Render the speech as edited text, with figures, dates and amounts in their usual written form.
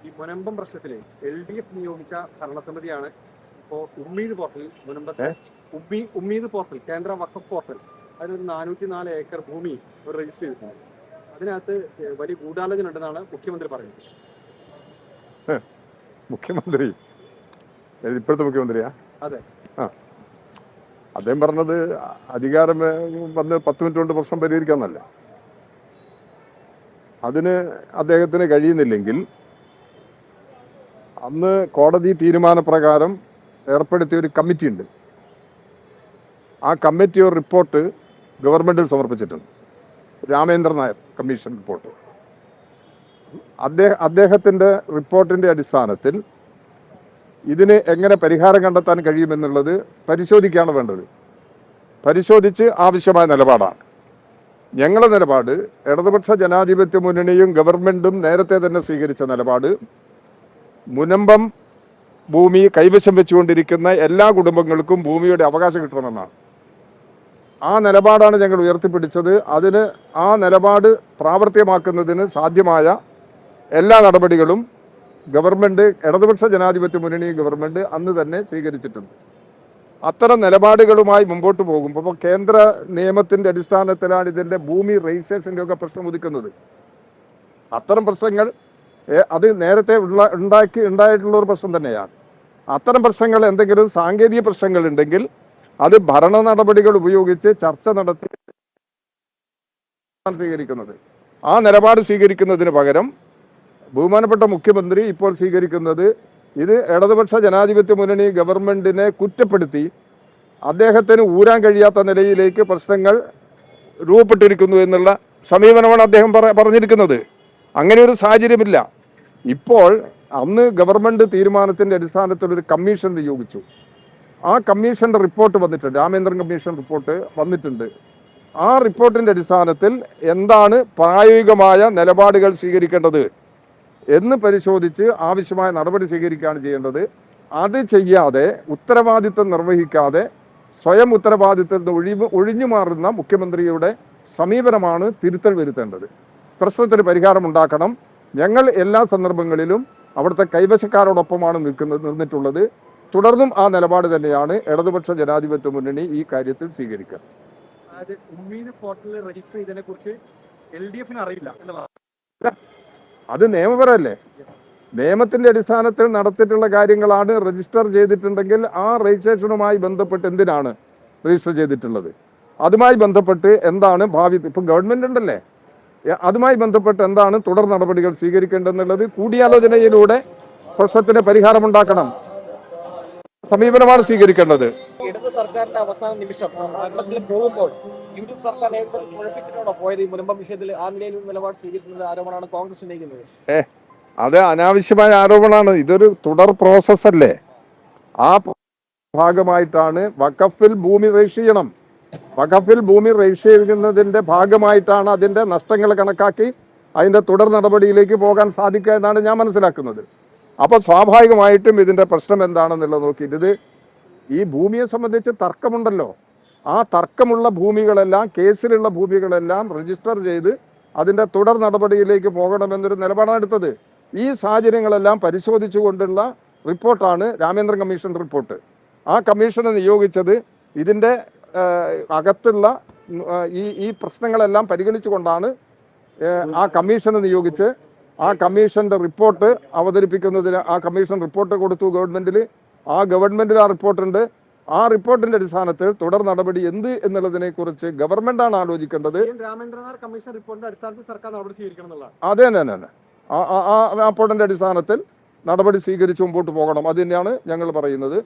ഈ മുനമ്പം പ്രശ്നത്തില് LDF നിയോഗിച്ച ഭരണസമിതിയാണ് ഇപ്പോൾ ഉമ്മീദ് പോർട്ടൽ മുനമ്പത്തെ ഉമ്മീദ് പോർട്ടൽ കേന്ദ്ര വഖഫ് പോർട്ടൽ അതിലൊരു 404 ഏക്കർ ഭൂമി രജിസ്റ്റർ ചെയ്തിട്ടുണ്ട്. അതിനകത്ത് വലിയ ഗൂഢാലോചന ഉണ്ടെന്നാണ് മുഖ്യമന്ത്രി പറയുന്നത്. മുഖ്യമന്ത്രി ഇപ്പോഴത്തെ മുഖ്യമന്ത്രിയാ? അതെ. അദ്ദേഹം പറഞ്ഞത് അധികാരം വന്ന് 10 മിനിറ്റ് കൊണ്ട് പ്രശ്നം പരിഹരിക്കാന്നല്ല. അതിന് അദ്ദേഹത്തിന് കഴിയുന്നില്ലെങ്കിൽ അന്ന് കോടതി തീരുമാനപ്രകാരം ഏർപ്പെടുത്തിയ ഒരു കമ്മിറ്റി ഉണ്ട്. ആ കമ്മിറ്റി ഒരു റിപ്പോർട്ട് ഗവൺമെന്റിൽ സമർപ്പിച്ചിട്ടുണ്ട്. Ramendran Nair commission report. അദ്ദേഹത്തിന്റെ റിപ്പോർട്ടിന്റെ അടിസ്ഥാനത്തിൽ ഇതിന് എങ്ങനെ പരിഹാരം കണ്ടെത്താൻ കഴിയുമെന്നുള്ളത് പരിശോധിക്കുകയാണ് വേണ്ടത്. പരിശോധിച്ച് ആവശ്യമായ നിലപാടാണ്. ഞങ്ങളുടെ നിലപാട്, ഇടതുപക്ഷ ജനാധിപത്യ മുന്നണിയും ഗവൺമെന്റും നേരത്തെ തന്നെ സ്വീകരിച്ച നിലപാട്, മുനമ്പം ഭൂമി കൈവശം വെച്ചുകൊണ്ടിരിക്കുന്ന എല്ലാ കുടുംബങ്ങൾക്കും ഭൂമിയുടെ അവകാശം കിട്ടണമെന്നാണ്. ആ നിലപാടാണ് ഞങ്ങൾ ഉയർത്തിപ്പിടിച്ചത്. അതിന് ആ നിലപാട് പ്രാവർത്തികമാക്കുന്നതിന് സാധ്യമായ എല്ലാ നടപടികളും ഗവൺമെന്റ്, ഇടതുപക്ഷ ജനാധിപത്യ മുന്നണി ഗവൺമെന്റ് അന്ന് തന്നെ സ്വീകരിച്ചിട്ടുണ്ട്. അത്തരം നിലപാടുകളുമായി മുമ്പോട്ട് പോകുമ്പോൾ കേന്ദ്ര നിയമത്തിന്റെ അടിസ്ഥാനത്തിലാണ് ഇതിന്റെ ഭൂമി രജിസ്ട്രേഷന്റെ ഒക്കെ പ്രശ്നം ഉദിക്കുന്നത്. അത്തരം പ്രശ്നങ്ങൾ അത് നേരത്തെ ഉണ്ടായിട്ടുള്ള ഒരു പ്രശ്നം തന്നെയാണ്. അത്തരം പ്രശ്നങ്ങൾ, എന്തെങ്കിലും സാങ്കേതിക പ്രശ്നങ്ങൾ ഉണ്ടെങ്കിൽ അത് ഭരണ നടപടികൾ ഉപയോഗിച്ച് ചർച്ച നടത്തി സ്വീകരിക്കുന്നത്. ആ നിലപാട് സ്വീകരിക്കുന്നതിന് പകരം ബഹുമാനപ്പെട്ട മുഖ്യമന്ത്രി ഇപ്പോൾ സ്വീകരിക്കുന്നത് ഇത് ഇടതുപക്ഷ ജനാധിപത്യ മുന്നണി ഗവൺമെന്റിനെ കുറ്റപ്പെടുത്തി അദ്ദേഹത്തിന് ഊരാൻ കഴിയാത്ത നിലയിലേക്ക് പ്രശ്നങ്ങൾ രൂപപ്പെട്ടിരിക്കുന്നു എന്നുള്ള സമീപനമാണ് അദ്ദേഹം പറഞ്ഞിരിക്കുന്നത്. അങ്ങനെ ഒരു സാഹചര്യമില്ല. ഇപ്പോൾ അന്ന് ഗവൺമെന്റ് തീരുമാനത്തിന്റെ അടിസ്ഥാനത്തിൽ ഒരു കമ്മീഷൻ നിയോഗിച്ചു. ആ കമ്മീഷന്റെ റിപ്പോർട്ട് വന്നിട്ടുണ്ട്. രാമേന്ദ്രൻ കമ്മീഷൻ റിപ്പോർട്ട് വന്നിട്ടുണ്ട്. ആ റിപ്പോർട്ടിന്റെ അടിസ്ഥാനത്തിൽ എന്താണ് പ്രായോഗികമായ നിലപാടുകൾ സ്വീകരിക്കേണ്ടത് എന്ന് പരിശോധിച്ച് ആവശ്യമായ നടപടി സ്വീകരിക്കുകയാണ് ചെയ്യേണ്ടത്. അത് ചെയ്യാതെ, ഉത്തരവാദിത്വം നിർവഹിക്കാതെ സ്വയം ഉത്തരവാദിത്വത്തിൽ ഒഴിഞ്ഞു മാറുന്ന മുഖ്യമന്ത്രിയുടെ സമീപനമാണ് തിരുത്തൽ വരുത്തേണ്ടത്. പ്രശ്നത്തിന് പരിഹാരമുണ്ടാക്കണം. ഞങ്ങൾ എല്ലാ സന്ദർഭങ്ങളിലും അവിടുത്തെ കൈവശക്കാരോടൊപ്പമാണ് നിന്നിട്ടുള്ളത്. തുടർന്നും ആ നിലപാട് തന്നെയാണ് ഇടതുപക്ഷ ജനാധിപത്യ മുന്നണി ഈ കാര്യത്തിൽ സ്വീകരിക്കുക. ഉമ്മീദ് പോർട്ടലിൽ രജിസ്റ്റർ ചെയ്തതിനെ കുറിച്ച് LDF അറിയില്ല എന്നതാണ്. അത് നിയമപരമല്ലേ? നിയമത്തിന്റെ അടിസ്ഥാനത്തിൽ നടത്തിയിട്ടുള്ള കാര്യങ്ങളാണ്. രജിസ്റ്റർ ചെയ്തിട്ടുണ്ടെങ്കിൽ ആ രജിസ്ട്രേഷനുമായി ബന്ധപ്പെട്ട് എന്തിനാണ് രജിസ്റ്റർ ചെയ്തിട്ടുള്ളത്, അതുമായി ബന്ധപ്പെട്ട് എന്താണ് ഭാവി, ഇപ്പം ഗവൺമെന്റ് ഉണ്ടല്ലേ, അതുമായി ബന്ധപ്പെട്ട് എന്താണ് തുടർ നടപടികൾ സ്വീകരിക്കേണ്ടതെന്നുള്ളത് കൂടിയാലോചനയിലൂടെ പ്രശ്നത്തിന് പരിഹാരമുണ്ടാക്കണം. സമീപനമാണ് സ്വീകരിക്കേണ്ടത്. ഇടത് സർക്കാരിന്റെ അവസാന നിമിഷം ഭരണത്തിൽ പോകുമ്പോൾ യൂണിറ്റ് സർക്കാർ കുഴപ്പിച്ചിട്ടാണോ പോയത്? ഈ മുനമ്പം വിഷയത്തിൽ ആ നിലയിൽ നിലപാട് സ്വീകരിക്കുന്നത് ആരോപണമാണ് കോൺഗ്രസ് ഉന്നയിക്കുന്നത്. അത് അനാവശ്യമായ ആരോപണമാണ്. ഇതൊരു തുടർ പ്രോസസ് അല്ലേ? ആ ഭാഗമായിട്ടാണ് വഖഫിൽ ഭൂമി രജിസ്റ്റർ ചെയ്യണം. വഖഫിൽ ഭൂമി രജിസ്റ്റർ ചെയ്യുന്നതിന്റെ ഭാഗമായിട്ടാണ് അതിന്റെ നഷ്ടങ്ങൾ കണക്കാക്കി അതിന്റെ തുടർ നടപടിയിലേക്ക് പോകാൻ സാധിക്കുക എന്നാണ് ഞാൻ മനസ്സിലാക്കുന്നത്. അപ്പോൾ സ്വാഭാവികമായിട്ടും ഇതിന്റെ പ്രശ്നം എന്താണെന്നുള്ളത് നോക്കിയിട്ട്, ഇത് ഈ ഭൂമിയെ സംബന്ധിച്ച് തർക്കമുണ്ടല്ലോ, ആ തർക്കമുള്ള ഭൂമികളെല്ലാം, കേസിലുള്ള ഭൂമികളെല്ലാം രജിസ്റ്റർ ചെയ്ത് അതിന്റെ തുടർ നടപടിയിലേക്ക് പോകണമെന്നൊരു നിലപാടാണ് എടുത്തത്. ഈ സാഹചര്യങ്ങളെല്ലാം പരിശോധിച്ചുകൊണ്ടുള്ള റിപ്പോർട്ടാണ് രാമേന്ദ്രൻ കമ്മീഷൻ റിപ്പോർട്ട്. ആ കമ്മീഷനെ നിയോഗിച്ചത് ഇതിന്റെ അകത്തുള്ള ഈ പ്രശ്നങ്ങളെല്ലാം പരിഗണിച്ചുകൊണ്ടാണ് ആ കമ്മീഷനെ നിയോഗിച്ച് ആ കമ്മീഷന്റെ റിപ്പോർട്ട് അവതരിപ്പിക്കുന്നതിന് ആ കമ്മീഷൻ റിപ്പോർട്ട് കൊടുത്തു ഗവൺമെന്റിൽ. ആ ഗവൺമെന്റിൽ ആ റിപ്പോർട്ടുണ്ട്. ആ റിപ്പോർട്ടിന്റെ അടിസ്ഥാനത്തിൽ തുടർ നടപടി എന്ത് എന്നുള്ളതിനെ കുറിച്ച് ഗവൺമെന്റാണ് ആലോചിക്കേണ്ടത്. രാമേന്ദ്രനാഥ് കമ്മീഷൻ റിപ്പോർട്ടിന്റെ അടിസ്ഥാനത്തിൽ സർക്കാർ നടപടി സ്വീകരിക്കണം എന്നുള്ളതാണ്. അതെ തന്നെ. ആ റിപ്പോർട്ടിന്റെ അടിസ്ഥാനത്തിൽ നടപടി സ്വീകരിച്ച് മുമ്പോട്ട് പോകണം. അത് തന്നെയാണ് ഞങ്ങൾ പറയുന്നത്.